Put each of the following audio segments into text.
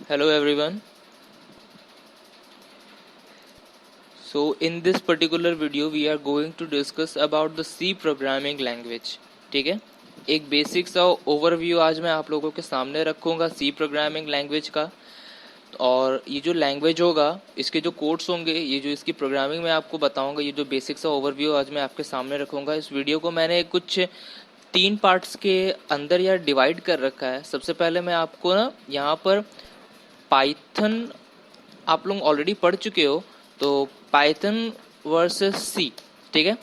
Hello everyone. So in this particular video we are going to discuss about the C programming language. ठीक है, एक basic सा overview आज मैं आप लोगों के सामने रखूंगा सी प्रोग्रामिंग लैंग्वेज का। और ये जो लैंग्वेज होगा, इसके जो कोड्स होंगे, ये जो इसकी प्रोग्रामिंग मैं आपको बताऊंगा, ये जो बेसिक सा ओवरव्यू आज मैं आपके सामने रखूंगा। इस वीडियो को मैंने कुछ 3 पार्ट्स के अंदर या डिवाइड कर रखा है। सबसे पहले मैं आपको ना यहाँ पर पाइथन आप लोग ऑलरेडी पढ़ चुके हो, तो पाइथन वर्सेस सी, ठीक है,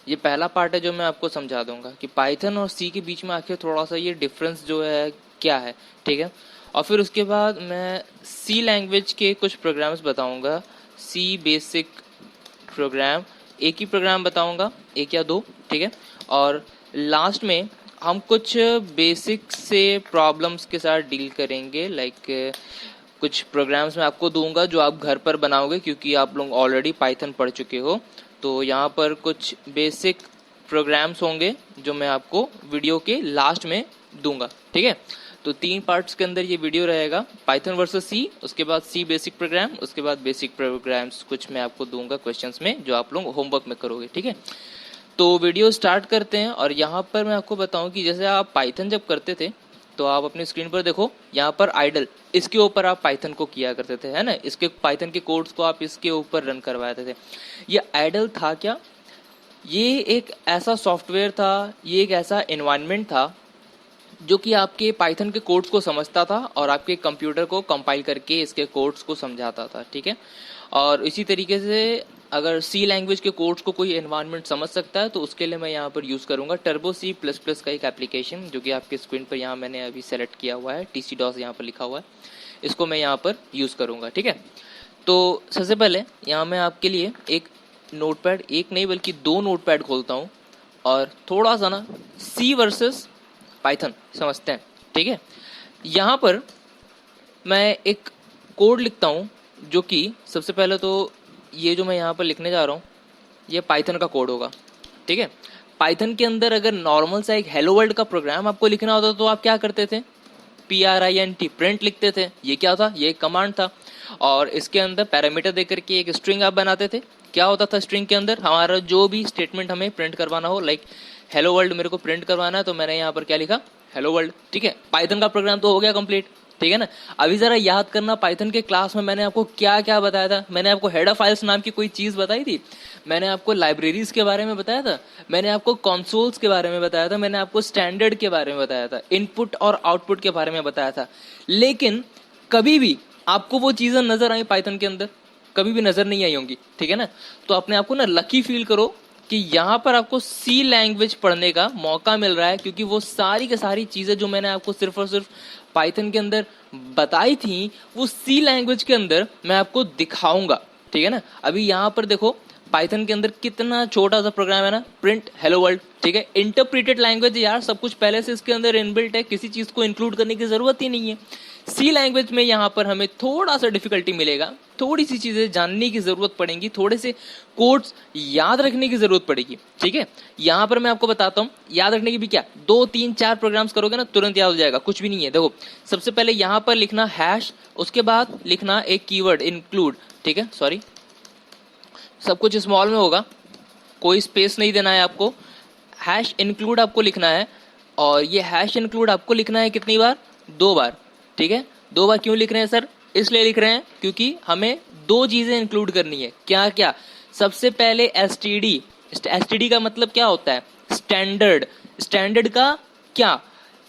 ये पहला पार्ट है जो मैं आपको समझा दूंगा कि पाइथन और सी के बीच में आखिर थोड़ा सा ये डिफरेंस जो है क्या है, ठीक है। और फिर उसके बाद मैं सी लैंग्वेज के कुछ प्रोग्राम्स बताऊंगा, सी बेसिक प्रोग्राम, एक ही प्रोग्राम बताऊंगा, एक या दो, ठीक है। और लास्ट में हम कुछ बेसिक से प्रॉब्लम्स के साथ डील करेंगे, लाइक कुछ प्रोग्राम्स मैं आपको दूंगा जो आप घर पर बनाओगे, क्योंकि आप लोग ऑलरेडी पाइथन पढ़ चुके हो। तो यहाँ पर कुछ बेसिक प्रोग्राम्स होंगे जो मैं आपको वीडियो के लास्ट में दूंगा, ठीक है। तो 3 पार्ट्स के अंदर ये वीडियो रहेगा, पाइथन वर्सेस सी, उसके बाद सी बेसिक प्रोग्राम, उसके बाद बेसिक प्रोग्राम्स कुछ मैं आपको दूंगा क्वेश्चंस में जो आप लोग होमवर्क में करोगे, ठीक है। तो वीडियो स्टार्ट करते हैं। और यहाँ पर मैं आपको बताऊं कि जैसे आप पाइथन जब करते थे तो आप अपनी स्क्रीन पर देखो, यहाँ पर आइडल, इसके ऊपर आप पाइथन को किया करते थे, है ना, इसके पाइथन के कोड्स को आप इसके ऊपर रन करवाते थे। ये आइडल था क्या? ये एक ऐसा सॉफ्टवेयर था, ये एक ऐसा एनवायरनमेंट था जो कि आपके पाइथन के कोड्स को समझता था और आपके कंप्यूटर को कंपाइल करके इसके कोड्स को समझाता था, ठीक है। और इसी तरीके से अगर सी लैंग्वेज के कोड्स को कोई एनवायरनमेंट समझ सकता है तो उसके लिए मैं यहाँ पर यूज़ करूँगा टर्बो सी प्लस प्लस का एक एप्लीकेशन, जो कि आपके स्क्रीन पर यहाँ मैंने अभी सेलेक्ट किया हुआ है, TC DOS यहाँ पर लिखा हुआ है, इसको मैं यहाँ पर यूज़ करूँगा, ठीक है। तो सबसे पहले यहाँ मैं आपके लिए एक नोटपैड, एक नहीं बल्कि 2 नोटपैड खोलता हूँ और थोड़ा सा ना सी वर्सेस पाइथन समझते हैं, ठीक है। यहाँ पर मैं एक कोड लिखता हूँ जो कि सबसे पहले तो ये जो मैं यहाँ पर लिखने जा रहा हूँ ये पाइथन का कोड होगा, ठीक है। पाइथन के अंदर अगर नॉर्मल सा एक हेलो वर्ल्ड का प्रोग्राम आपको लिखना होता तो आप क्या करते थे? PRINT प्रिंट लिखते थे। ये क्या था? ये एक कमांड था और इसके अंदर पैरामीटर देकर के एक स्ट्रिंग आप बनाते थे। क्या होता था स्ट्रिंग के अंदर? हमारा जो भी स्टेटमेंट हमें प्रिंट करवाना हो, लाइक हेलो वर्ल्ड मेरे को प्रिंट करवाना है तो मैंने यहाँ पर क्या लिखा? हेलो वर्ल्ड, ठीक है। पाइथन का प्रोग्राम तो हो गया कंप्लीट, ठीक है ना। अभी जरा याद करना, पाइथन के क्लास में मैंने आपको क्या क्या बताया था? मैंने आपको हेडर फाइल्स नाम की कोई चीज बताई थी, मैंने आपको लाइब्रेरीज के बारे में बताया था, मैंने आपको कंसोल्स के बारे में बताया था, मैंने आपको स्टैंडर्ड के बारे में बताया था, इनपुट और आउटपुट के बारे में बताया था। लेकिन कभी भी आपको वो चीजें नजर आई पाइथन के अंदर? कभी भी नजर नहीं आई होंगी, ठीक है ना। तो अपने आप को ना लकी फील करो कि यहाँ पर आपको सी लैंग्वेज पढ़ने का मौका मिल रहा है, क्योंकि वो सारी की सारी चीजें जो मैंने आपको सिर्फ और सिर्फ पाइथन के अंदर बताई थी वो सी लैंग्वेज के अंदर मैं आपको दिखाऊंगा, ठीक है ना। अभी यहाँ पर देखो पाइथन के अंदर कितना छोटा सा प्रोग्राम है ना, प्रिंट हेलो वर्ल्ड, ठीक है। इंटरप्रेटेड लैंग्वेज यार, सब कुछ पहले से इसके अंदर इनबिल्ट है, किसी चीज को इंक्लूड करने की जरूरत ही नहीं है। सी लैंग्वेज में यहाँ पर हमें थोड़ा सा डिफिकल्टी मिलेगा, थोड़ी सी चीजें जानने की जरूरत पड़ेगी, थोड़े से कोड्स याद रखने की जरूरत पड़ेगी, ठीक है। यहाँ पर मैं आपको बताता हूँ याद रखने की भी क्या, 2 3 4 प्रोग्राम्स करोगे ना तुरंत याद हो जाएगा, कुछ भी नहीं है। देखो सबसे पहले यहाँ पर लिखना हैश, उसके बाद लिखना एक कीवर्ड इंक्लूड, ठीक है, सॉरी सब कुछ स्मॉल में होगा, कोई स्पेस नहीं देना है आपको। हैश इंक्लूड आपको लिखना है और ये हैश इंक्लूड आपको लिखना है कितनी बार? 2 बार, ठीक है। 2 बार क्यों लिख रहे हैं सर? इसलिए लिख रहे हैं क्योंकि हमें 2 चीजें इंक्लूड करनी है। क्या क्या? सबसे पहले एसटीडी, एसटीडी का मतलब क्या होता है? स्टैंडर्ड, स्टैंडर्ड का क्या?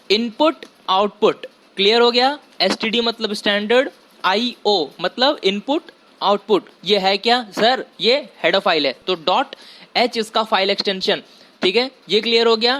इनपुट आउटपुट, क्लियर हो गया। एसटीडी मतलब स्टैंडर्ड, IO मतलब इनपुट आउटपुट। ये है क्या सर? ये हेडर फाइल है, तो .h इसका फाइल एक्सटेंशन, ठीक है, ये क्लियर हो गया।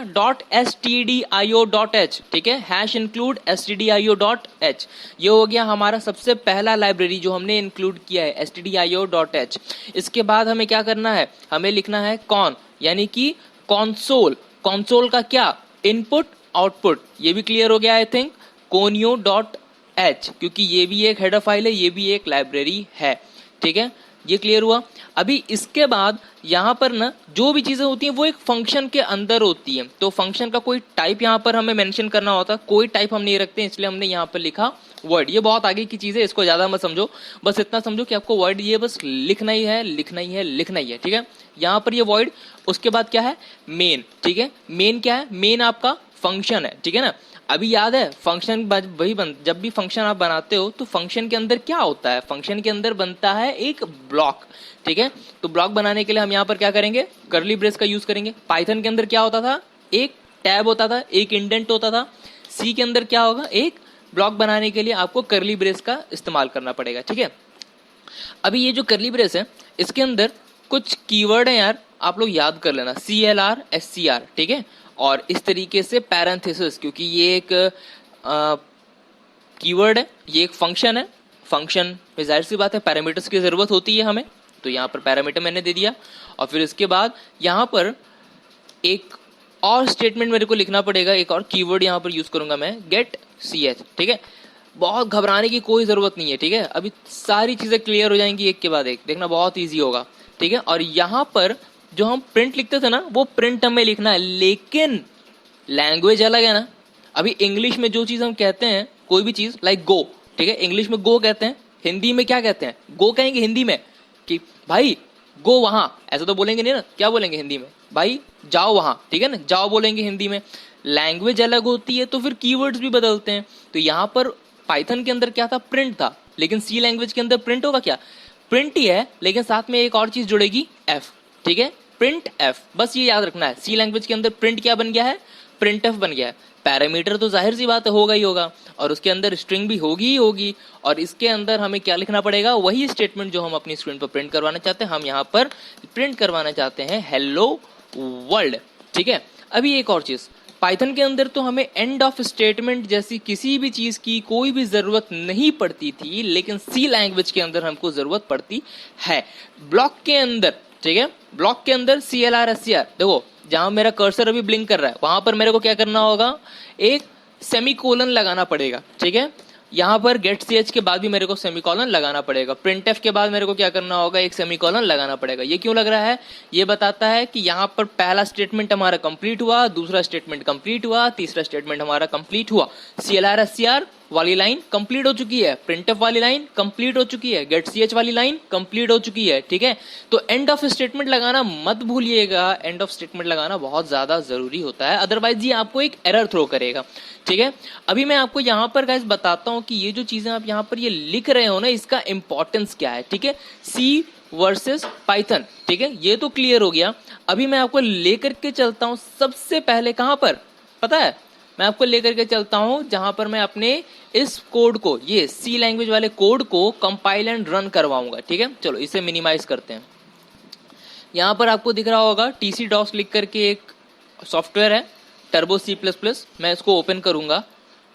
.stdio.h, ठीक है, हैश इंक्लूड stdio.h, ये हो गया हमारा सबसे पहला लाइब्रेरी जो हमने इंक्लूड किया है, stdio.h। इसके बाद हमें क्या करना है? हमें लिखना है कॉन, यानी कि कॉन्सोल। कॉन्सोल का क्या? इनपुट आउटपुट, ये भी क्लियर हो गया आई थिंक। conio.h, क्योंकि ये भी एक हेडर फाइल है, ये भी एक लाइब्रेरी है, ठीक है, ये क्लियर हुआ। अभी इसके बाद यहाँ पर ना जो भी चीजें होती हैं वो एक फंक्शन के अंदर होती है, तो फंक्शन का कोई टाइप यहाँ पर हमें मेंशन करना होता है, कोई टाइप हम नहीं रखते, इसलिए हमने यहाँ पर लिखा वर्ड, ये बहुत आगे की चीज है, इसको ज्यादा मत समझो, बस इतना समझो कि आपको वर्ड ये बस लिखना ही है, लिखना ही है, लिखना ही है, ठीक है। यहाँ पर ये वर्ड, उसके बाद क्या है, मेन, ठीक है। मेन क्या है, मेन आपका फंक्शन है, ठीक है ना। अभी याद है फंक्शन वही जब भी फंक्शन आप बनाते हो तो फंक्शन के अंदर क्या होता है, फंक्शन के अंदर बनता है एक ब्लॉक, ठीक है। तो ब्लॉक बनाने के लिए हम यहाँ पर क्या करेंगे, कर्ली ब्रेस का यूज करेंगे। पाइथन के अंदर क्या होता था, एक टैब होता था, एक इंडेंट होता था। सी के अंदर क्या होगा, एक ब्लॉक बनाने के लिए आपको कर्ली ब्रेस का इस्तेमाल करना पड़ेगा, ठीक है। अभी ये जो कर्ली ब्रेस है इसके अंदर कुछ कीवर्ड है यार, आप लोग याद कर लेना, CLR SCR, ठीक है। और इस तरीके से पैरेंथेसिस, क्योंकि ये एक कीवर्ड है, ये एक फंक्शन है, फंक्शन में जाहिर सी बात है पैरामीटर्स की जरूरत होती है हमें, तो यहाँ पर पैरामीटर मैंने दे दिया। और फिर इसके बाद यहाँ पर एक और स्टेटमेंट मेरे को लिखना पड़ेगा, एक और कीवर्ड यहाँ पर यूज करूंगा मैं, गेट CH, ठीक है। बहुत घबराने की कोई जरूरत नहीं है, ठीक है। अभी सारी चीजें क्लियर हो जाएंगी एक के बाद एक, देखना बहुत ईजी होगा, ठीक है। और यहाँ पर जो हम प्रिंट लिखते थे ना, वो प्रिंट हमें लिखना है, लेकिन लैंग्वेज अलग है ना। अभी इंग्लिश में जो चीज हम कहते हैं, कोई भी चीज लाइक गो, ठीक है, इंग्लिश में गो कहते हैं, हिंदी में क्या कहते हैं, गो कहेंगे हिंदी में कि भाई गो वहां, ऐसा तो बोलेंगे नहीं ना, क्या बोलेंगे हिंदी में, भाई जाओ वहां, ठीक है ना, जाओ बोलेंगे हिंदी में। लैंग्वेज अलग होती है तो फिर कीवर्ड्स भी बदलते हैं। तो यहाँ पर पाइथन के अंदर क्या था, प्रिंट था, लेकिन सी लैंग्वेज के अंदर प्रिंट होगा क्या, प्रिंट ही है, लेकिन साथ में एक और चीज जुड़ेगी, एफ, ठीक है, प्रिंट एफ, बस ये याद रखना है। सी लैंग्वेज के अंदर प्रिंट क्या बन गया है, प्रिंट एफ बन गया है। पैरामीटर तो जाहिर सी बात है होगा ही होगा, और उसके अंदर स्ट्रिंग भी होगी ही होगी, और इसके अंदर हमें क्या लिखना पड़ेगा, वही स्टेटमेंट जो हम अपनी स्क्रीन पर प्रिंट करवाना चाहते हैं। हम यहाँ पर प्रिंट करवाना चाहते हैं हेलो वर्ल्ड, ठीक है। अभी एक और चीज, पाइथन के अंदर तो हमें एंड ऑफ स्टेटमेंट जैसी किसी भी चीज की कोई भी जरूरत नहीं पड़ती थी, लेकिन सी लैंग्वेज के अंदर हमको जरूरत पड़ती है। ब्लॉक के अंदर, ठीक है, ब्लॉक के अंदर CLR SCR, देखो जहां मेरा कर्सर अभी ब्लिंक कर रहा है वहां पर मेरे को क्या करना होगा, एक सेमीकोलन लगाना पड़ेगा, ठीक है। यहाँ पर गेट CH के बाद भी मेरे को सेमीकोलन लगाना पड़ेगा, प्रिंटफ के बाद मेरे को क्या करना होगा, एक सेमीकोलन लगाना पड़ेगा। ये क्यों लग रहा है, ये बताता है कि यहाँ पर पहला स्टेटमेंट हमारा कंप्लीट हुआ, दूसरा स्टेटमेंट कंप्लीट हुआ, तीसरा स्टेटमेंट हमारा कंप्लीट हुआ। CLR SCR वाली लाइन कंप्लीट हो चुकी है, प्रिंटफ वाली लाइन कंप्लीट हो चुकी है, गेट CH वाली लाइन कंप्लीट हो चुकी है, ठीक है। तो एंड ऑफ स्टेटमेंट लगाना मत भूलिएगा, एंड ऑफ स्टेटमेंट लगाना बहुत ज्यादा जरूरी होता है, अदरवाइज ये आपको एक एरर थ्रो करेगा, ठीक है। अभी मैं आपको यहाँ पर गाइस बताता हूँ कि ये जो चीजें आप यहाँ पर ये लिख रहे हो ना, इसका इंपॉर्टेंस क्या है, ठीक है। सी वर्सेस पाइथन, ठीक है, ये तो क्लियर हो गया। अभी मैं आपको लेकर के चलता हूँ सबसे पहले कहां पर, पता है, मैं आपको लेकर के चलता हूं जहां पर मैं अपने इस कोड को, ये सी लैंग्वेज वाले कोड को कंपाइल एंड रन करवाऊंगा, ठीक है। चलो इसे मिनिमाइज करते हैं। यहां पर आपको दिख रहा होगा TC DOS लिख करके एक सॉफ्टवेयर है, टर्बो C++, मैं इसको ओपन करूंगा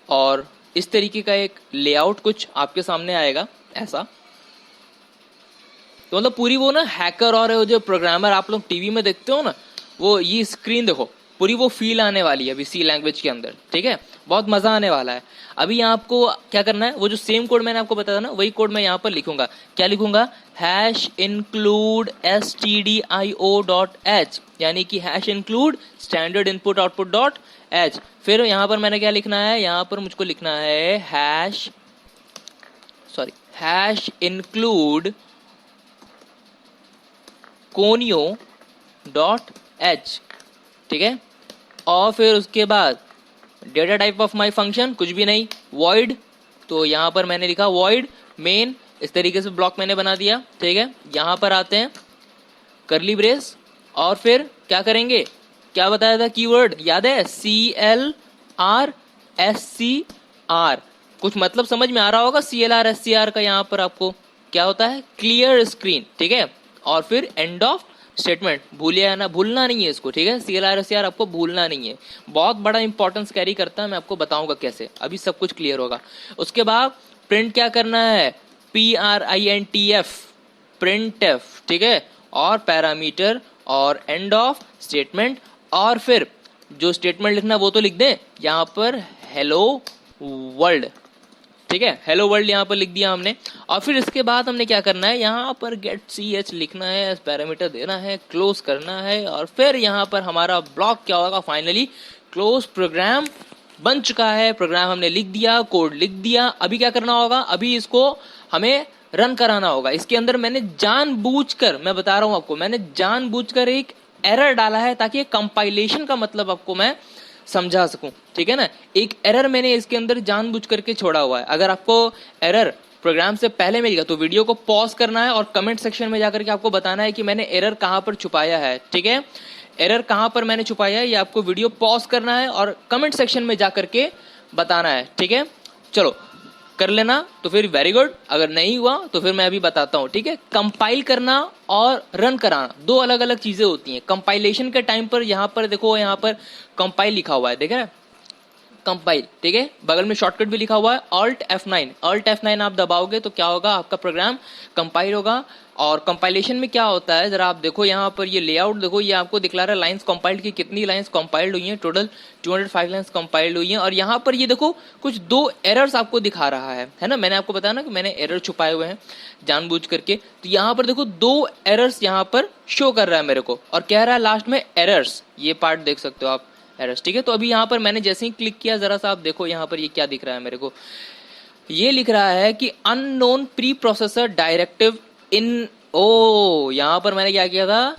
और इस तरीके का एक लेआउट कुछ आपके सामने आएगा ऐसा। तो मतलब पूरी वो ना हैकर और जो प्रोग्रामर आप लोग टीवी में देखते हो ना, वो ये स्क्रीन देखो, पूरी वो फील आने वाली है अभी सी लैंग्वेज के अंदर, ठीक है, बहुत मजा आने वाला है। अभी यहाँ आपको क्या करना है, वो जो सेम कोड मैंने आपको बताया ना, वही कोड मैं यहाँ पर लिखूंगा। क्या लिखूंगा, #include stdio.h, यानी कि #include standard input output dot H. फिर यहाँ पर मैंने क्या लिखना है, यहाँ पर मुझको लिखना है #include conio.h, ठीक है। और फिर उसके बाद data type of my function कुछ भी नहीं, void, तो यहाँ पर मैंने लिखा void main, इस तरीके से ब्लॉक मैंने बना दिया, ठीक है। यहाँ पर आते हैं कर्ली ब्रेस, और फिर क्या करेंगे, क्या बताया था कीवर्ड याद है, CLR SCR, कुछ मतलब समझ में आ रहा होगा CLR SCR का। यहाँ पर आपको क्या होता है, क्लियर स्क्रीन, ठीक है। और फिर एंड ऑफ स्टेटमेंट, भूलना नहीं है इसको, ठीक है। CLR SCR आपको भूलना नहीं है, बहुत बड़ा इंपॉर्टेंस कैरी करता है, मैं आपको बताऊंगा कैसे, अभी सब कुछ क्लियर होगा। उसके बाद प्रिंट क्या करना है, PRINTF, प्रिंटफ, ठीक है, और पैरामीटर और एंड ऑफ स्टेटमेंट, और फिर जो स्टेटमेंट लिखना वो तो लिख दें, यहाँ पर हेलो वर्ल्ड, ठीक है, हेलो वर्ल्ड यहाँ पर लिख दिया हमने। और फिर इसके बाद हमने क्या करना है, यहाँ पर गेट CH लिखना है, पैरामीटर देना है, क्लोज करना है, और फिर यहाँ पर हमारा ब्लॉक क्या होगा, फाइनली क्लोज प्रोग्राम बन चुका है, प्रोग्राम हमने लिख दिया, कोड लिख दिया। अभी क्या करना होगा, अभी इसको हमें रन कराना होगा। इसके अंदर मैंने जानबूझकर, मैं बता रहा हूं आपको, मैंने जानबूझकर एक एरर डाला है ताकि कंपाइलेशन का मतलब आपको मैं समझा सकूं, ठीक है ना। एक एरर मैंने इसके अंदर जानबूझ करके छोड़ा हुआ है। अगर आपको एरर प्रोग्राम से पहले मिल गया तो वीडियो को पॉज करना है और कमेंट सेक्शन में जाकर के आपको बताना है कि मैंने एरर कहां पर छुपाया है, ठीक है। एरर कहां पर मैंने छुपाया है ये आपको वीडियो पॉज करना है और कमेंट सेक्शन में जाकर के बताना है, ठीक है। चलो कर लेना तो फिर वेरी गुड, अगर नहीं हुआ तो फिर मैं अभी बताता हूं, ठीक है। कंपाइल करना और रन कराना दो अलग अलग चीजें होती हैं। कंपाइलेशन के टाइम पर यहां पर देखो, यहां पर कंपाइल लिखा हुआ है, देख रहे हैं, कंपाइल, ठीक है। बगल में शॉर्टकट भी लिखा हुआ है Alt F9। Alt F9 आप दबाओगे तो क्या होगा, आपका प्रोग्राम कंपाइल होगा। और कंपाइलेशन में क्या होता है, जरा आप देखो यहाँ पर ये लेआउट देखो, ये आपको दिखला रहा है लाइंस कंपाइल्ड की, कितनी लाइंस कंपाइल्ड हुई हैं, टोटल 205 लाइंस कंपाइल्ड हुई हैं। और यहाँ पर ये देखो कुछ दो एरर्स आपको दिखा रहा है ना। मैंने आपको बताया ना कि मैंने एरर छुपाए हुए हैं जानबूझ करके। तो यहाँ पर देखो दो एरर्स यहाँ पर शो कर रहा है मेरे को, और कह रहा है लास्ट में एरर्स, ये पार्ट देख सकते हो आप, एरर्स, ठीक है। तो अभी यहाँ पर मैंने जैसे ही क्लिक किया, जरा सा आप देखो यहाँ पर ये क्या दिख रहा है मेरे को, ये लिख रहा है कि unknown pre processor directive in, ओ यहाँ पर मैंने क्या किया था,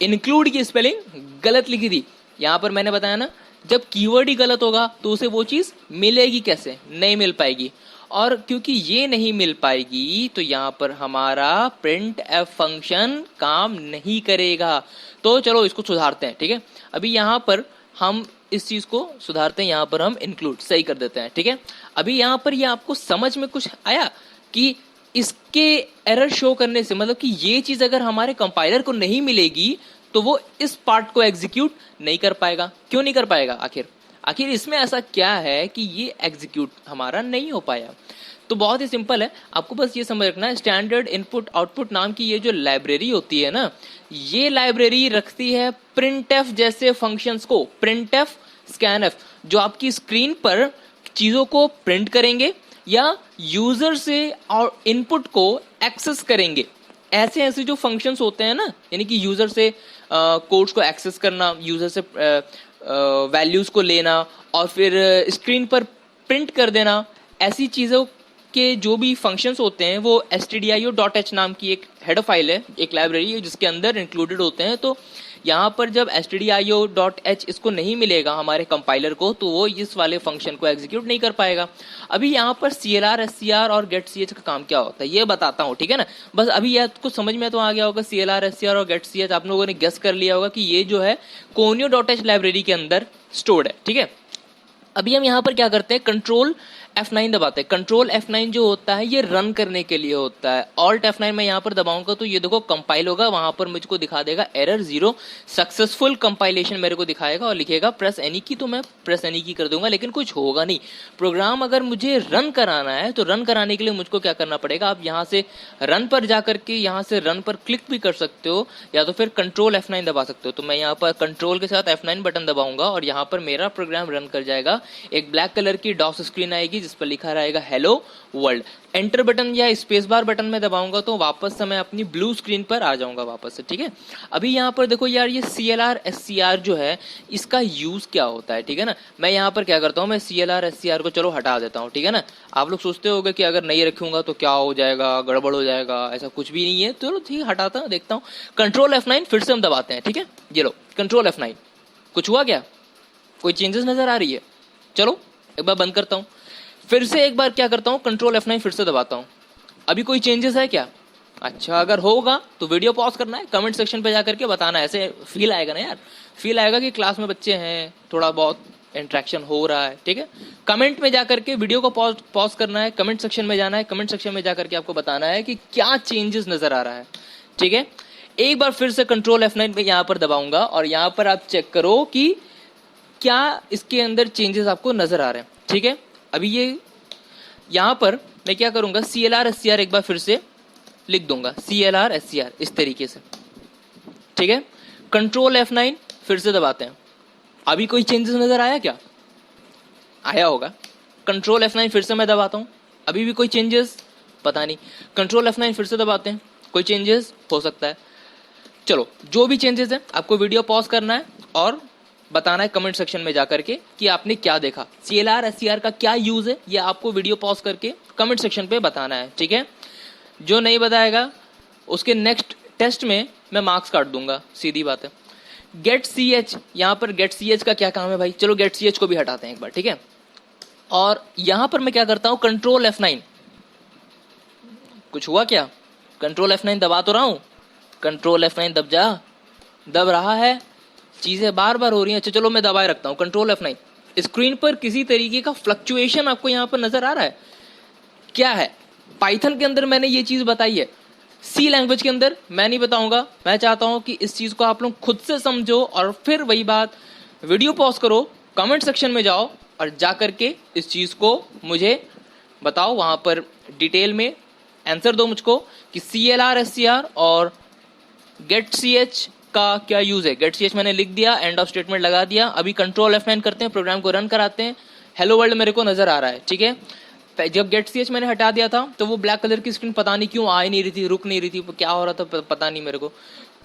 इंक्लूड की स्पेलिंग गलत लिखी थी। यहाँ पर मैंने बताया ना, जब कीवर्ड ही गलत होगा तो उसे वो चीज मिलेगी कैसे, नहीं मिल पाएगी। और क्योंकि ये नहीं मिल पाएगी तो यहाँ पर हमारा प्रिंट एफ फंक्शन काम नहीं करेगा। तो चलो इसको सुधारते हैं, ठीक है। अभी यहाँ पर हम इस चीज को सुधारते हैं, यहाँ पर हम इंक्लूड सही कर देते हैं, ठीक है। अभी यहाँ पर ये आपको समझ में कुछ आया कि इसके एरर शो करने से मतलब कि ये चीज अगर हमारे कंपाइलर को नहीं मिलेगी तो वो इस पार्ट को एग्जीक्यूट नहीं कर पाएगा। क्यों नहीं कर पाएगा, आखिर इसमें ऐसा क्या है कि ये एग्जीक्यूट हमारा नहीं हो पाया। तो बहुत ही सिंपल है, आपको बस ये समझ रखना है, स्टैंडर्ड इनपुट आउटपुट नाम की ये जो लाइब्रेरी होती है ना, ये लाइब्रेरी रखती है प्रिंटएफ जैसे फंक्शंस को, प्रिंटएफ, स्कैनएफ, जो आपकी स्क्रीन पर चीजों को प्रिंट करेंगे या यूजर से और इनपुट को एक्सेस करेंगे। ऐसे ऐसे जो फंक्शंस होते हैं ना, यानी कि यूजर से कोड्स को एक्सेस करना, यूजर से वैल्यूज को लेना और फिर स्क्रीन पर प्रिंट कर देना, ऐसी चीजों के जो भी फंक्शंस होते हैं वो stdio.h नाम की एक हेडर फाइल है, एक लाइब्रेरी है जिसके अंदर इंक्लूडेड होते हैं। तो यहाँ पर जब stdio.h इसको नहीं मिलेगा हमारे कंपाइलर को तो वो इस वाले फंक्शन को एग्जीक्यूट नहीं कर पाएगा। अभी यहाँ पर CLR, SCR और getch का काम क्या होता है ये बताता हूँ, ठीक है ना। बस अभी यह कुछ समझ में तो आ गया होगा, CLR, SCR और getch आप लोगों ने गेस कर लिया होगा कि ये जो है conio.h लाइब्रेरी के अंदर स्टोर्ड है, ठीक है। अभी हम यहाँ पर क्या करते हैं, कंट्रोल F9 दबाते हैं। कंट्रोल F9 जो होता है ये रन करने के लिए होता है। Alt F9 मैं यहाँ पर दबाऊंगा तो ये देखो कंपाइल होगा, वहां पर मुझको दिखा देगा एरर 0, सक्सेसफुल कंपाइलेशन मेरे को दिखाएगा और लिखेगा प्रेस एनी की, तो मैं प्रेस एनी की कर दूंगा, लेकिन कुछ होगा नहीं। प्रोग्राम अगर मुझे रन कराना है तो रन कराने के लिए मुझको क्या करना पड़ेगा, आप यहाँ से रन पर जाकर के यहाँ से रन पर क्लिक भी कर सकते हो या तो फिर कंट्रोल F9 दबा सकते हो। तो मैं यहाँ पर कंट्रोल के साथ F9 बटन दबाऊंगा और यहाँ पर मेरा प्रोग्राम रन कर जाएगा। एक ब्लैक कलर की डॉस स्क्रीन आएगी जिस पर लिखा रहेगा हेलो वर्ल्ड। एंटर बटन या स्पेस बार बटन में दबाऊंगा तो वापस से मैं अपनी ब्लू स्क्रीन पर आ जाऊंगा वापस से, ठीक है। अभी यहाँ पर देखो यार, ये CLR SCR जो है इसका यूज क्या होता है, ठीक है ना। मैं यहाँ पर क्या करता हूँ, मैं CLR SCR को चलो हटा देता हूँ, ठीक है ना। आप लोग सोचते होगे कि अगर नहीं रखूंगा तो क्या हो जाएगा, गड़बड़ हो जाएगा, ऐसा कुछ भी नहीं है। चलो ठीक है, हटाता हूँ, देखता हूँ। कंट्रोल F9 फिर से हम दबाते हैं, ठीक है। ये लो कंट्रोल F9, कुछ हुआ क्या, कोई चेंजेस नजर आ रही है। चलो एक बार बंद करता हूँ, फिर से एक बार क्या करता हूँ, कंट्रोल F9 फिर से दबाता हूँ। अभी कोई चेंजेस है क्या, अच्छा अगर होगा तो वीडियो पॉज करना है, कमेंट सेक्शन पे जाकर के बताना है। ऐसे फील आएगा ना यार, फील आएगा कि क्लास में बच्चे हैं, थोड़ा बहुत इंटरेक्शन हो रहा है, ठीक है। कमेंट में जाकर के वीडियो को पॉज करना है, कमेंट सेक्शन में जाना है, कमेंट सेक्शन में जाकर के आपको बताना है कि क्या चेंजेस नजर आ रहा है, ठीक है। एक बार फिर से कंट्रोल F9 पे यहाँ पर दबाऊंगा और यहाँ पर आप चेक करो कि क्या इसके अंदर चेंजेस आपको नजर आ रहे हैं, ठीक है। अभी ये यहां पर मैं क्या करूंगा, CLR SCR एक बार फिर से लिख दूंगा, CLR SCR इस तरीके से, ठीक है। कंट्रोल F9 फिर से दबाते हैं। अभी कोई चेंजेस नजर आया क्या, आया होगा। कंट्रोल F9 फिर से मैं दबाता हूं, अभी भी कोई चेंजेस पता नहीं। कंट्रोल F9 फिर से दबाते हैं, कोई चेंजेस हो सकता है। चलो जो भी चेंजेस है आपको वीडियो पॉज करना है और बताना है कमेंट सेक्शन में जाकर के कि आपने क्या देखा, CLR SCR का क्या यूज है, ये आपको वीडियो पॉज करके कमेंट सेक्शन पे बताना है, ठीक है। जो नहीं बताएगा उसके नेक्स्ट टेस्ट में मैं मार्क्स काट दूंगा, सीधी बात है। गेट CH, यहाँ पर गेट CH का क्या काम है भाई, चलो गेट CH को भी हटाते हैं एक बार, ठीक है। और यहां पर मैं क्या करता हूं, कंट्रोल F9, कुछ हुआ क्या, कंट्रोल F9 दबा तो रहा हूं, कंट्रोल F9 दब जा, दब रहा है, चीजें बार बार हो रही हैं, अच्छा चलो मैं दबाए रखता हूं कंट्रोल F9। स्क्रीन पर किसी तरीके का फ्लक्चुएशन आपको यहां पर नजर आ रहा है, क्या है, पाइथन के अंदर मैंने ये चीज बताई है, सी लैंग्वेज के अंदर मैं नहीं बताऊंगा। मैं चाहता हूं कि इस चीज को आप लोग खुद से समझो और फिर वही बात, वीडियो पॉज करो, कमेंट सेक्शन में जाओ और जा करके इस चीज को मुझे बताओ, वहां पर डिटेल में आंसर दो मुझको कि CLR SCR और गेट CH का क्या यूज है। गेट CH मैंने लिख दिया, एंड ऑफ स्टेटमेंट लगा दिया। अभी कंट्रोल F9 करते हैं, प्रोग्राम को रन कराते हैं। हेलो वर्ल्ड मेरे को नजर आ रहा है, ठीक है। जब गेट CH मैंने हटा दिया था तो वो ब्लैक कलर की स्क्रीन पता नहीं क्यों आ ही नहीं रही थी, रुक नहीं रही थी, क्या हो रहा था पता नहीं मेरे को,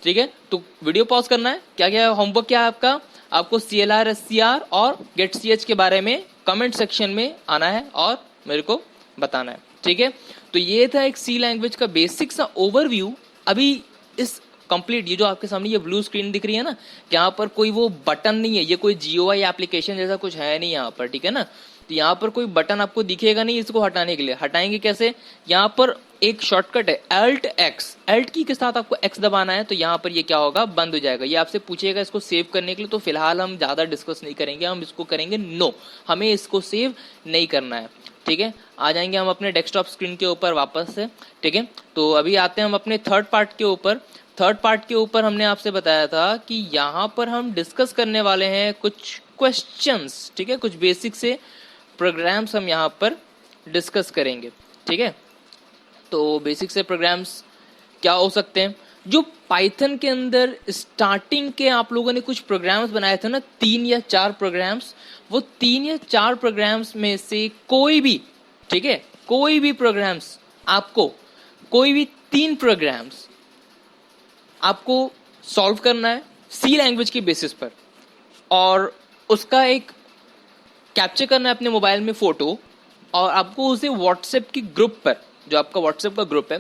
ठीक है। तो वीडियो पॉज करना है, क्या क्या होमवर्क क्या है आपका, आपको CLR SCR और गेट CH के बारे में कमेंट सेक्शन में आना है और मेरे को बताना है, ठीक है। तो ये था एक सी लैंग्वेज का बेसिक सा ओवरव्यू। अभी इस कंप्लीट, ये जो आपके सामने ये ब्लू स्क्रीन दिख रही है ना, यहाँ पर कोई वो बटन नहीं है, ये कोई GUI एप्लीकेशन जैसा कुछ है नहीं यहाँ पर, ठीक है ना। तो यहाँ पर कोई बटन आपको दिखेगा नहीं इसको हटाने के लिए। हटाएंगे कैसे, यहाँ पर एक शॉर्टकट है Alt+X, Alt की के साथ आपको X दबाना है, तो यहाँ पर ये क्या होगा, बंद हो जाएगा। ये आपसे पूछेगा इसको सेव करने के लिए, तो फिलहाल हम ज्यादा डिस्कस नहीं करेंगे, हम इसको करेंगे नो, हमें इसको सेव नहीं करना है, ठीक है। आ जाएंगे हम अपने डेस्कटॉप स्क्रीन के ऊपर वापस से, ठीक है। तो अभी आते हैं हम अपने थर्ड पार्ट के ऊपर। थर्ड पार्ट के ऊपर हमने आपसे बताया था कि यहाँ पर हम डिस्कस करने वाले हैं कुछ क्वेश्चंस, ठीक है, कुछ बेसिक से प्रोग्राम्स हम यहाँ पर डिस्कस करेंगे, ठीक है। तो बेसिक से प्रोग्राम्स क्या हो सकते हैं, जो पाइथन के अंदर स्टार्टिंग के आप लोगों ने कुछ प्रोग्राम्स बनाए थे ना, 3 या 4 प्रोग्राम्स, वो 3 या 4 प्रोग्राम्स में से कोई भी, ठीक है, कोई भी प्रोग्राम्स आपको, कोई भी 3 प्रोग्राम्स आपको सॉल्व करना है सी लैंग्वेज की बेसिस पर, और उसका एक कैप्चर करना है अपने मोबाइल में फोटो, और आपको उसे व्हाट्सएप की ग्रुप पर, जो आपका व्हाट्सएप का ग्रुप है